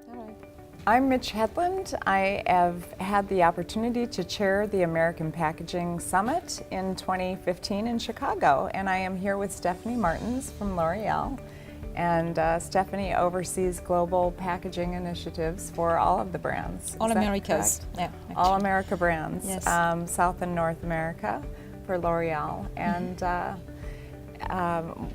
All right. I'm Mitch Hedlund. I have had the opportunity to chair the American Packaging Summit in 2015 in Chicago, and I am here with Stephanie Martins from L'Oreal. And Stephanie oversees global packaging initiatives for all of the brands. All Is that Americas. correct? Yeah. All America brands, Yes. South and North America for L'Oreal. And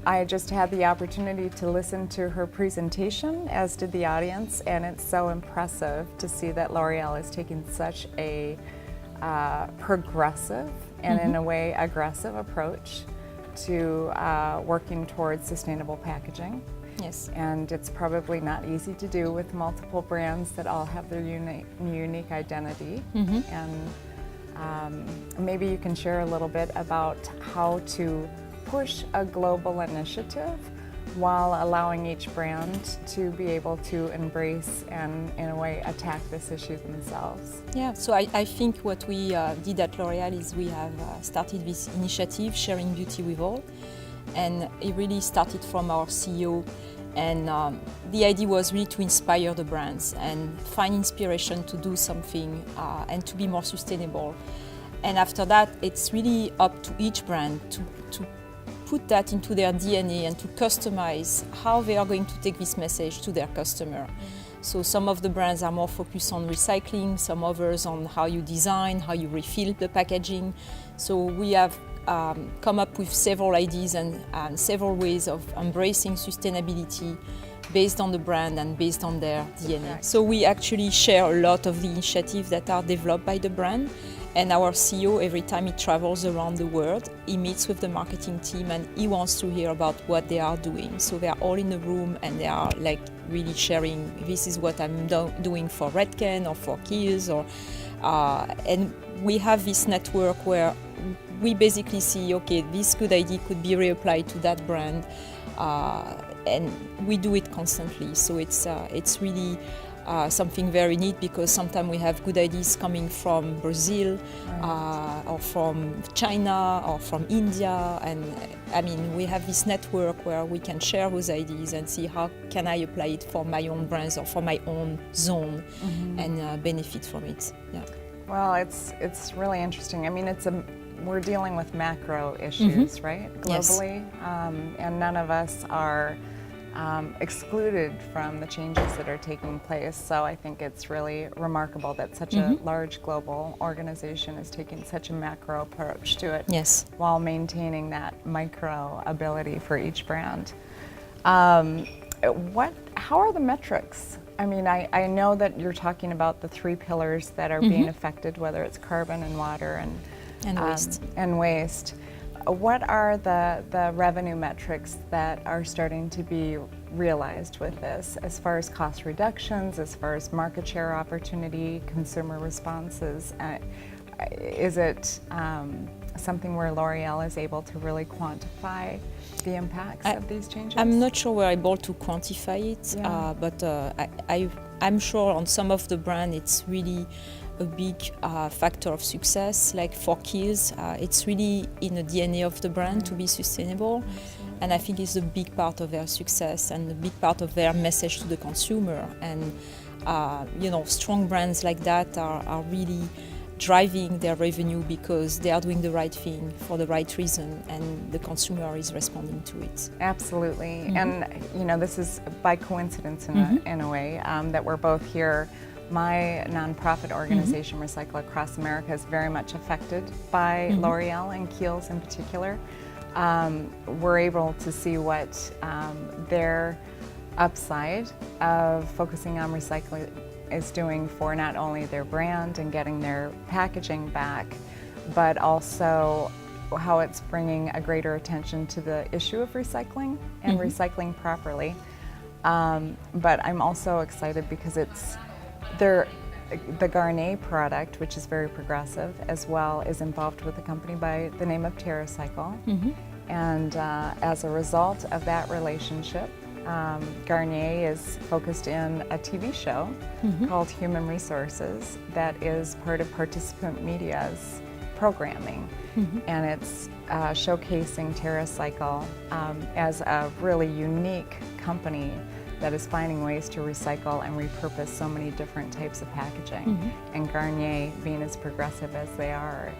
I just had the opportunity to listen to her presentation, as did the audience, and it's so impressive to see that L'Oreal is taking such a progressive and in a way aggressive approach to working towards sustainable packaging. Yes. And it's probably not easy to do with multiple brands that all have their unique identity. And maybe you can share a little bit about how to push a global initiative while allowing each brand to be able to embrace and, in a way, attack this issue themselves. Yeah, so I think what we did at L'Oreal is we have started this initiative, Sharing Beauty with All, and it really started from our CEO, and the idea was really to inspire the brands and find inspiration to do something and to be more sustainable. And after that, it's really up to each brand to put that into their DNA and to customize how they are going to take this message to their customer. So some of the brands are more focused on recycling, some others on how you design, how you refill the packaging. So we have come up with several ideas and several ways of embracing sustainability based on the brand and based on their DNA. So we actually share a lot of the initiatives that are developed by the brand. And our CEO, every time he travels around the world, he meets with the marketing team and he wants to hear about what they are doing. So they are all in the room and they are like really sharing, this is what I'm doing for Redken or for Kiehl's, and we have this network where we basically see, okay, this good idea could be reapplied to that brand, and we do it constantly. So it's really something very neat, because sometimes we have good ideas coming from Brazil, or from China or from India, and I mean we have this network where we can share those ideas and see how can I apply it for my own brands or for my own zone and benefit from it. Yeah. Well, it's really interesting. I mean, we're dealing with macro issues, right, globally, and none of us are excluded from the changes that are taking place. So I think it's really remarkable that such a large global organization is taking such a macro approach to it, Yes. while maintaining that micro ability for each brand. How are the metrics? I mean, I know that you're talking about the three pillars that are being affected, whether it's carbon and water and waste. What are the revenue metrics that are starting to be realized with this, as far as cost reductions, as far as market share opportunity, consumer responses? Is it something where L'Oreal is able to really quantify the impacts of these changes? I'm not sure we're able to quantify it, but I'm sure on some of the brand it's really a big factor of success. Like for Kiehl's, it's really in the DNA of the brand to be sustainable, and I think it's a big part of their success and a big part of their message to the consumer. And strong brands like that are really driving their revenue because they are doing the right thing for the right reason, and the consumer is responding to it. Absolutely, and this is by coincidence in a way that we're both here. My nonprofit organization, Recycle Across America, is very much affected by L'Oreal and Kiehl's in particular. We're able to see what their upside of focusing on recycling is doing for not only their brand and getting their packaging back, but also how it's bringing a greater attention to the issue of recycling and recycling properly. But I'm also excited because the Garnier product, which is very progressive as well, is involved with a company by the name of TerraCycle. And as a result of that relationship, Garnier is focused in a TV show called Human Resources that is part of Participant Media's programming. And it's showcasing TerraCycle as a really unique company that is finding ways to recycle and repurpose so many different types of packaging. And Garnier, being as progressive as they are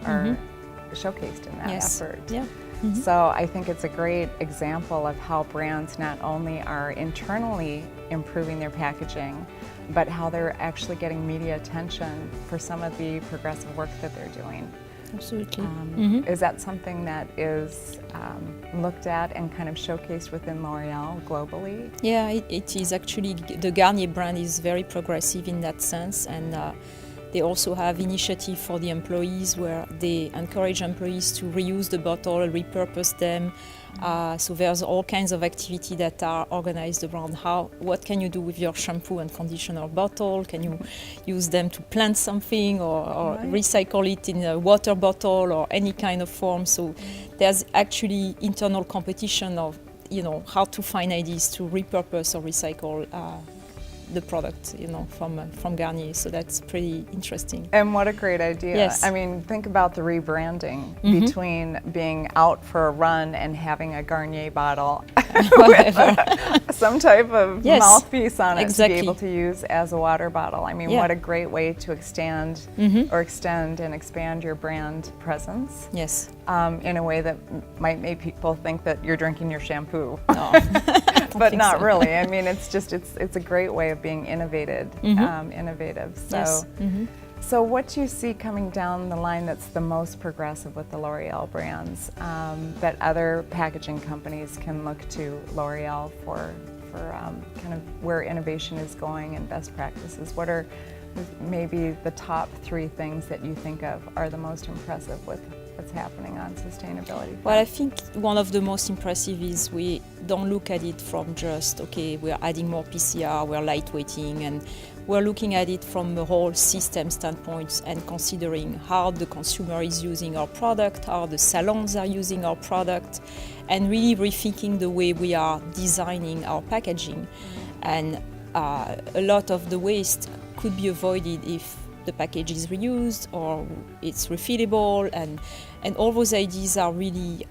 showcased in that effort. Yeah. So I think it's a great example of how brands not only are internally improving their packaging, but how they're actually getting media attention for some of the progressive work that they're doing. Absolutely. Is that something that is looked at and kind of showcased within L'Oreal globally? Yeah, it is actually. The Garnier brand is very progressive in that sense, and they also have initiative for the employees where they encourage employees to reuse the bottle, repurpose them. So there's all kinds of activity that are organized around what can you do with your shampoo and conditioner bottle? Can you use them to plant something or recycle it in a water bottle or any kind of form? So there's actually internal competition of, how to find ideas to repurpose or recycle the product, from Garnier. So that's pretty interesting. And what a great idea. Yes. I mean, think about the rebranding between being out for a run and having a Garnier bottle with some type of mouthpiece on it to be able to use as a water bottle. I mean, what a great way to extend and expand your brand presence. Yes. In a way that might make people think that you're drinking your shampoo. No. But not really. I mean, it's a great way of being innovative. So, yes. So what do you see coming down the line that's the most progressive with the L'Oreal brands that other packaging companies can look to L'Oreal for kind of where innovation is going and best practices? What are maybe the top 3 things that you think of are the most impressive with what's happening on sustainability? Well, I think one of the most impressive is we don't look at it from just, we're adding more PCR, we're lightweighting, and we're looking at it from the whole system standpoint and considering how the consumer is using our product, how the salons are using our product, and really rethinking the way we are designing our packaging. And a lot of the waste could be avoided if the package is reused or it's refillable, and all those ideas are really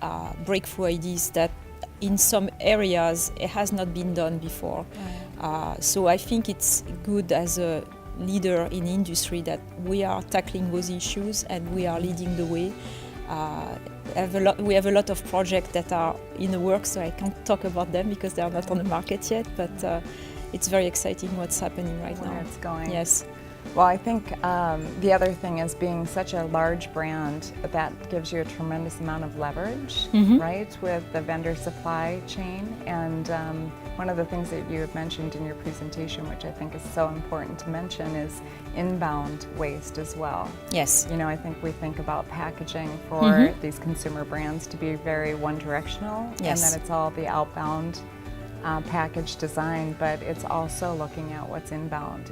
breakthrough ideas that in some areas it has not been done before. So I think it's good as a leader in the industry that we are tackling those issues and we are leading the way. We have a lot of projects that are in the works, so I can't talk about them because they are not on the market yet, but it's very exciting what's happening right now. Where it's going. Yes. Well, I think the other thing is being such a large brand that gives you a tremendous amount of leverage, right, with the vendor supply chain. And one of the things that you had mentioned in your presentation, which I think is so important to mention, is inbound waste as well. Yes. I think we think about packaging for these consumer brands to be very one-directional, and that it's all the outbound package design, but it's also looking at what's inbound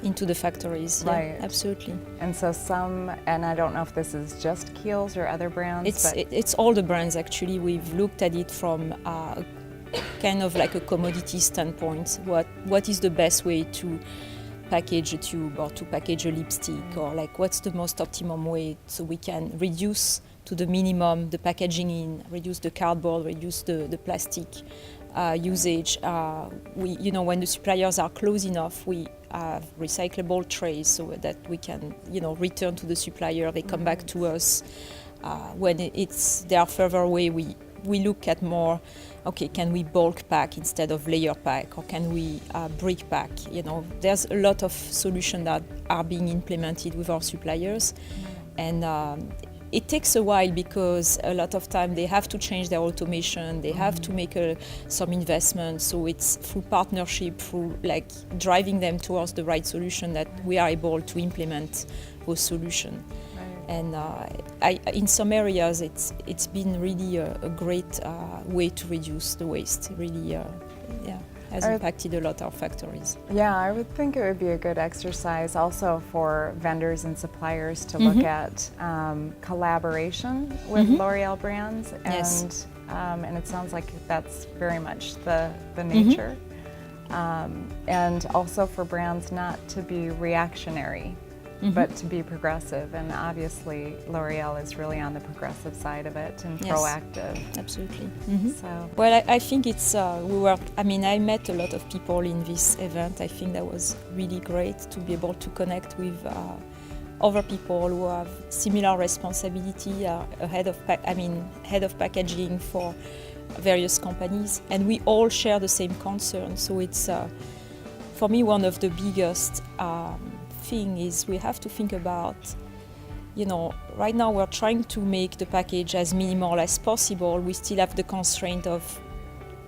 into the factories. Right. Yeah, absolutely. And so and I don't know if this is just Kiehl's or other brands. It's all the brands actually. We've looked at it from kind of like a commodity standpoint. What is the best way to package a tube or to package a lipstick, or like what's the most optimum way so we can reduce to the minimum the packaging reduce the cardboard, reduce the plastic usage. When the suppliers are close enough, we have recyclable trays so that we can, return to the supplier. They come back to us. When they are further away, we look at more, can we bulk pack instead of layer pack, or can we brick pack? There's a lot of solutions that are being implemented with our suppliers. And it takes a while because a lot of time they have to change their automation, they have to make some investment. So it's through partnership, through like driving them towards the right solution that we are able to implement those solutions. And in some areas, it's been really a great way to reduce the waste. Really, has impacted a lot of factories. Yeah, I would think it would be a good exercise also for vendors and suppliers to look at collaboration with L'Oreal brands, and it sounds like that's very much the nature. And also for brands not to be reactionary but to be progressive. And obviously, L'Oreal is really on the progressive side of it and Yes. proactive. Absolutely. So, Well, I think it's, I met a lot of people in this event. I think that was really great to be able to connect with other people who have similar responsibility, head of packaging for various companies, and we all share the same concern. So it's, for me, one of the biggest thing is we have to think about, right now we're trying to make the package as minimal as possible. We still have the constraint of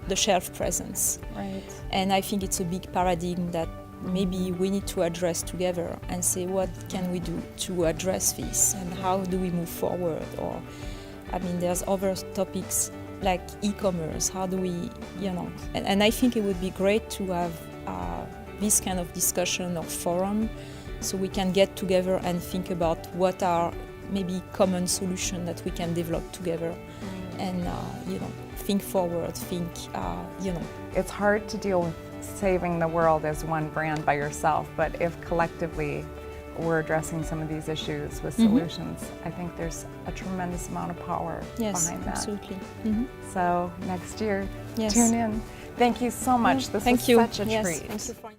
the shelf presence. right. And I think it's a big paradigm that maybe we need to address together and say, what can we do to address this and how do we move forward? Or, there's other topics like e-commerce. How do we, and I think it would be great to have this kind of discussion or forum so we can get together and think about what are maybe common solutions that we can develop together and, think forward, It's hard to deal with saving the world as one brand by yourself, but if collectively we're addressing some of these issues with solutions, I think there's a tremendous amount of power Yes, behind that. absolutely. So next year, Yes. tune in. Thank you so much. This Thank was you. such a Yes, treat. thank you for